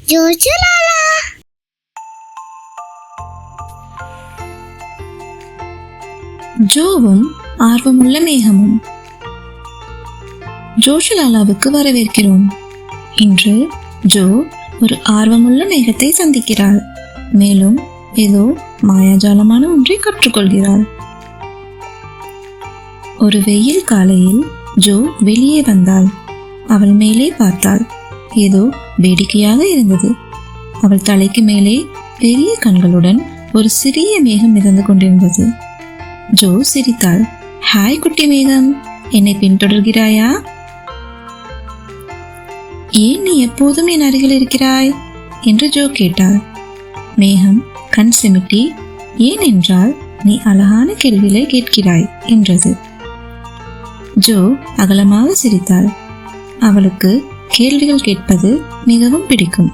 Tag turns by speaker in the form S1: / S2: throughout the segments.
S1: ஜோஜுலாலா.
S2: ஜோவும் ஆர்வமுள்ள மேகமும். ஜோஷுலாலாவுக்கு வரவேற்கிறோம். இன்று ஜோ ஒரு ஆர்வமுள்ள மேகத்தை சந்திக்கிறாள். மேலும் ஏதோ மாயாஜாலமான ஒன்றை கற்றுக்கொள்கிறாள். ஒரு வெயில் காலையில் ஜோ வெளியே வந்தாள். அவள் மேலே பார்த்தாள். ஏதோ வேடிக்கையாக இருந்தது. அவள் தலைக்கு மேலே பெரிய கண்களுடன் ஒரு சிறிய மேகம் மிதந்து கொண்டிருந்தது. ஜோ சிரித்தாள். ஹாய் குட்டி மேகம், என்னை பின்தொடர்கிறாயா? ஏன் நீ எப்போதும் என் அருகில் இருக்கிறாய் என்று ஜோ கேட்டாள். மேகம் கண் சிமிட்டி, ஏன் என்றால் நீ அழகான கேள்விகளை கேட்கிறாய் என்றது. ஜோ அகலமாக சிரித்தாள். அவளுக்கு கேள்விகள் கேட்பது மிகவும் பிடிக்கும்.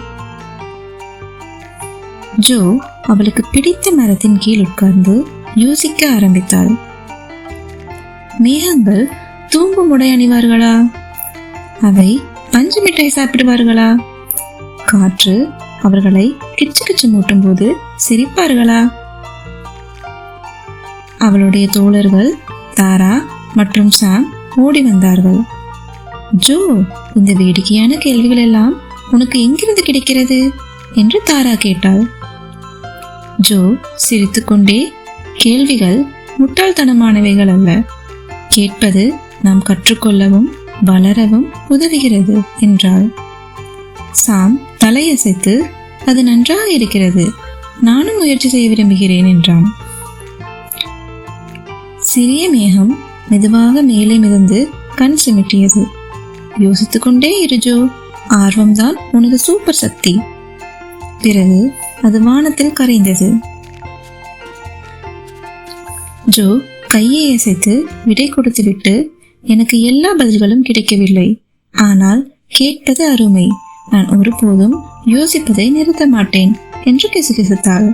S2: ஜோ அவளுக்கு பிடித்த மரத்தின் கீழ் உட்கார்ந்து யோசிக்க ஆரம்பித்தாள். மேகங்கள் தூங்கும் உடை அணிவார்களா? அவை பஞ்சு மிட்டாய் சாப்பிடுவார்களா? காற்று அவர்களை கிச்சு கிச்சு மூட்டும் போது சிரிப்பார்களா? அவளுடைய தோழர்கள் தாரா மற்றும் சாம் ஓடி வந்தார்கள். ஜோ, இந்த வேடிக்கையான கேள்விகள் எல்லாம் உனக்கு எங்கிருந்து கிடைக்கிறது என்று தாரா கேட்டாள். ஜோ சிரித்துக்கொண்டே, கேள்விகள் முட்டாள்தனமானவைகள் அல்ல, கேட்பது நாம் கற்றுக்கொள்ளவும் வளரவும் உதவுகிறது என்றாள். சாம் தலையசைத்து, அது நன்றாக இருக்கிறது, நானும் முயற்சி செய்ய விரும்புகிறேன் என்றான். சிறிய மேகம் மெதுவாக மேலே மிதந்து கண் சிமிட்டியது. யோசித்துக்கொண்டே இரு ஜோ, ஆர்வம்தான் உனது சூப்பர் சக்தி. பிறகு அது வானத்தில் கரைந்தது. ஜோ கையை அசைத்து விடை கொடுத்துவிட்டு, எனக்கு எல்லா பதில்களும் கிடைக்கவில்லை, ஆனால் கேட்பது அருமை, நான் ஒருபோதும் யோசிப்பதை நிறுத்த மாட்டேன் என்று கிசுகிசுத்தாள்.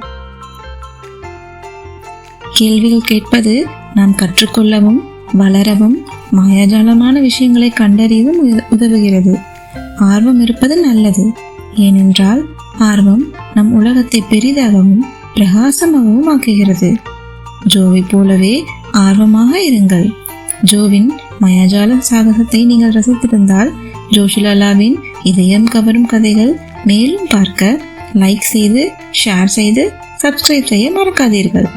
S2: கேள்விகள் கேட்பது நாம் கற்றுக்கொள்ளவும் வளரவும் மாயாஜாலமான விஷயங்களை கண்டறியவும் உதவுகிறது. ஆர்வம் இருப்பது நல்லது, ஏனென்றால் ஆர்வம் நம் உலகத்தை பெரிதாகவும் பிரகாசமாகவும் ஆக்குகிறது. ஜோவை போலவே ஆர்வமாக இருங்கள். ஜோவின் மாயாஜால சாகசத்தை நீங்கள் ரசித்திருந்தால் ஜோஷுலாலாவின் இதயம் கவரும் கதைகள் மேலும் பார்க்க லைக் செய்து, ஷேர் செய்து, சப்ஸ்கிரைப் செய்ய மறக்காதீர்கள்.